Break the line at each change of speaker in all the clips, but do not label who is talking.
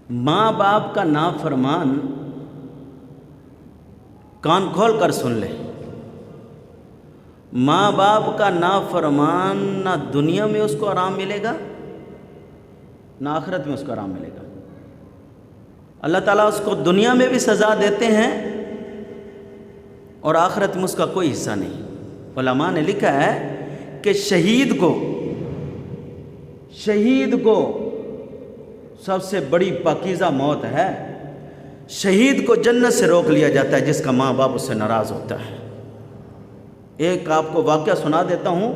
ماں باپ کا نافرمان کان کھول کر سن لے، ماں باپ کا نافرمان نہ دنیا میں اس کو آرام ملے گا نہ آخرت میں اس کو آرام ملے گا۔ اللہ تعالیٰ اس کو دنیا میں بھی سزا دیتے ہیں اور آخرت میں اس کا کوئی حصہ نہیں۔ علماء نے لکھا ہے کہ شہید کو سب سے بڑی پاکیزہ موت ہے، شہید کو جنت سے روک لیا جاتا ہے جس کا ماں باپ اس سے ناراض ہوتا ہے۔ ایک آپ کو واقعہ سنا دیتا ہوں،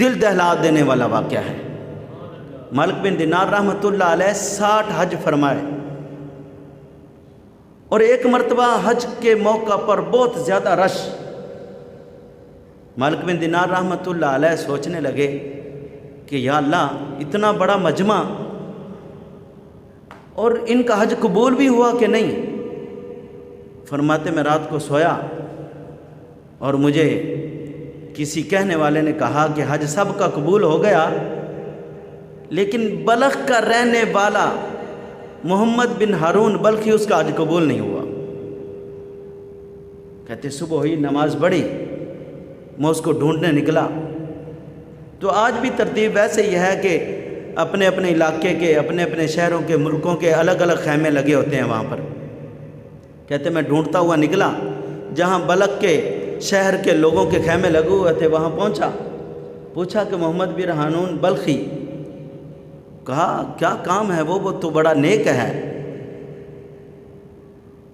دل دہلا دینے والا واقعہ ہے۔ مالک بن دینار رحمۃ اللہ علیہ 60 حج فرمائے، اور ایک مرتبہ حج کے موقع پر بہت زیادہ رش۔ مالک بن دینار رحمۃ اللہ علیہ سوچنے لگے کہ یا اللہ، اتنا بڑا مجمع اور ان کا حج قبول بھی ہوا کہ نہیں؟ فرماتے میں رات کو سویا اور مجھے کسی کہنے والے نے کہا کہ حج سب کا قبول ہو گیا، لیکن بلخ کا رہنے والا محمد بن ہارون بلخی اس کا حج قبول نہیں ہوا۔ کہتے صبح ہوئی، نماز پڑھی، میں اس کو ڈھونڈنے نکلا۔ تو آج بھی ترتیب ویسے ہی ہے کہ اپنے اپنے علاقے کے، اپنے اپنے شہروں کے، ملکوں کے الگ الگ خیمے لگے ہوتے ہیں وہاں پر۔ کہتے میں ڈھونڈتا ہوا نکلا، جہاں بلخ کے شہر کے لوگوں کے خیمے لگے ہوئے تھے وہاں پہنچا، پوچھا کہ محمد بن ہارون بلخی، کہا کیا کام ہے؟ وہ تو بڑا نیک ہے،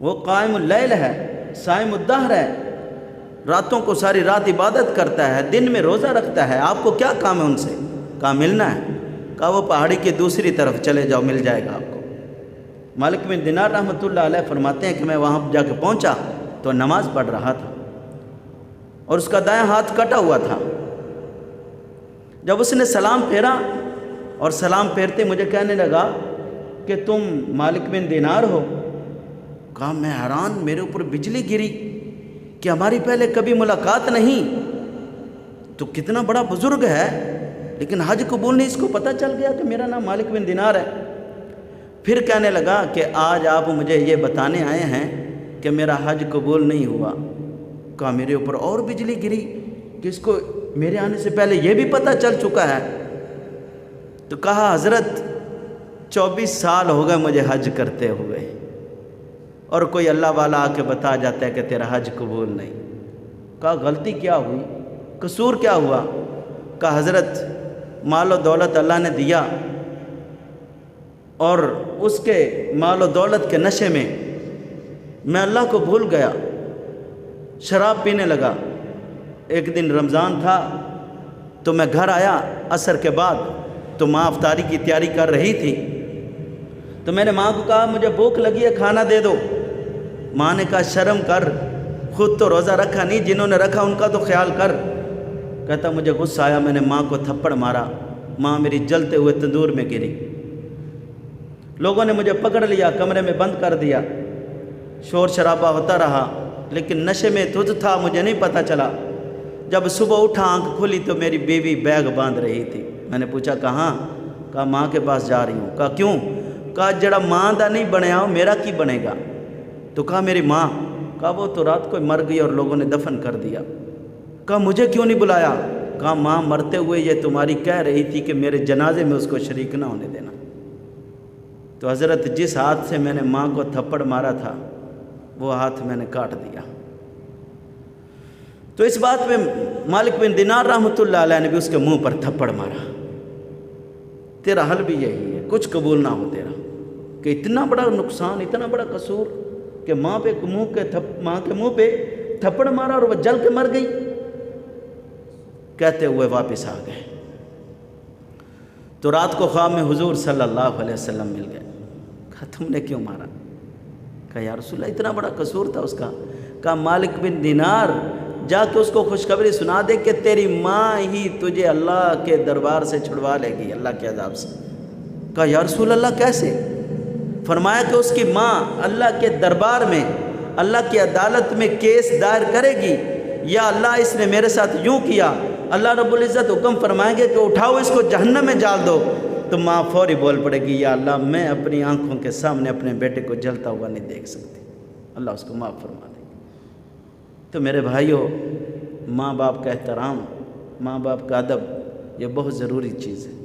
وہ قائم اللیل ہے، صائم الدہر ہے، راتوں کو ساری رات عبادت کرتا ہے، دن میں روزہ رکھتا ہے، آپ کو کیا کام ہے ان سے؟ کہا ملنا ہے۔ کہا وہ پہاڑی کی دوسری طرف چلے جاؤ، مل جائے گا آپ کو۔ مالک بن دینار رحمۃ اللہ علیہ فرماتے ہیں کہ میں وہاں جا کے پہنچا تو نماز پڑھ رہا تھا اور اس کا دایاں ہاتھ کٹا ہوا تھا۔ جب اس نے سلام پھیرا اور سلام پھیرتے مجھے کہنے لگا کہ تم مالک بن دینار ہو؟ کہا میں حیران، میرے اوپر بجلی گری کہ ہماری پہلے کبھی ملاقات نہیں، تو کتنا بڑا بزرگ ہے، لیکن حج قبول نہیں، اس کو پتہ چل گیا کہ میرا نام مالک بن دینار ہے۔ پھر کہنے لگا کہ آج آپ مجھے یہ بتانے آئے ہیں کہ میرا حج قبول نہیں ہوا۔ کہا میرے اوپر اور بجلی گری کہ اس کو میرے آنے سے پہلے یہ بھی پتہ چل چکا ہے۔ تو کہا حضرت 24 سال ہو گئے مجھے حج کرتے ہوئے، اور کوئی اللہ والا آ کے بتا جاتا ہے کہ تیرا حج قبول نہیں۔ کہا غلطی کیا ہوئی، قصور کیا ہوا؟ کہا حضرت مال و دولت اللہ نے دیا، اور اس کے مال و دولت کے نشے میں میں اللہ کو بھول گیا، شراب پینے لگا۔ ایک دن رمضان تھا تو میں گھر آیا عصر کے بعد، تو ماں افطاری کی تیاری کر رہی تھی، تو میں نے ماں کو کہا مجھے بھوک لگی ہے، کھانا دے دو۔ ماں نے کہا شرم کر، خود تو روزہ رکھا نہیں، جنہوں نے رکھا ان کا تو خیال کر۔ کہتا مجھے غصہ آیا، میں نے ماں کو تھپڑ مارا، ماں میری جلتے ہوئے تندور میں گری۔ لوگوں نے مجھے پکڑ لیا، کمرے میں بند کر دیا، شور شرابہ ہوتا رہا، لیکن نشے میں تجھ تھا، مجھے نہیں پتہ چلا۔ جب صبح اٹھا آنکھ کھلی تو میری بیوی بیگ باندھ رہی تھی۔ میں نے پوچھا کہاں؟ کہا ماں کے پاس جا رہی ہوں۔ کہا کیوں؟ کہا جڑا ماں دا نہیں بنیا ہو میرا کی بنے گا؟ تو کہا میری ماں۔ کہا وہ تو رات کو مر گئی اور لوگوں نے دفن کر دیا۔ کہا مجھے کیوں نہیں بلایا؟ کہا ماں مرتے ہوئے یہ تمہاری کہہ رہی تھی کہ میرے جنازے میں اس کو شریک نہ ہونے دینا۔ تو حضرت جس ہاتھ سے میں نے ماں کو تھپڑ مارا تھا وہ ہاتھ میں نے کاٹ دیا۔ تو اس بات میں مالک بن دینار رحمۃ اللہ علیہ نے بھی اس کے منہ پر تھپڑ مارا۔ تیرا حل بھی یہی ہے، کچھ قبول نہ ہو تیرا، کہ اتنا بڑا نقصان، اتنا بڑا قصور کہ ماں کے منہ پہ تھپڑ مارا اور وہ جل کے مر گئی۔ کہتے ہوئے واپس آ گئے تو رات کو خواب میں حضور صلی اللہ علیہ وسلم مل گئے۔ کہا تم نے کیوں مارا؟ کہا یا رسول اللہ اتنا بڑا قصور تھا اس کا۔ کہا مالک بن دینار جا کے اس کو خوشخبری سنا دے کہ تیری ماں ہی تجھے اللہ کے دربار سے چھڑوا لے گی، اللہ کے عذاب سے۔ کہا یا رسول اللہ کیسے؟ فرمایا کہ اس کی ماں اللہ کے دربار میں، اللہ کی عدالت میں کیس دائر کرے گی، یا اللہ اس نے میرے ساتھ یوں کیا، اللہ رب العزت حکم فرمائیں گے کہ اٹھاؤ اس کو جہنم میں ڈال دو، تو ماں فوری بول پڑے گی یا اللہ میں اپنی آنکھوں کے سامنے اپنے بیٹے کو جلتا ہوا نہیں دیکھ سکتی، اللہ اس کو معاف فرما دے گی۔ تو میرے بھائیوں، ماں باپ کا احترام، ماں باپ کا ادب یہ بہت ضروری چیز ہے۔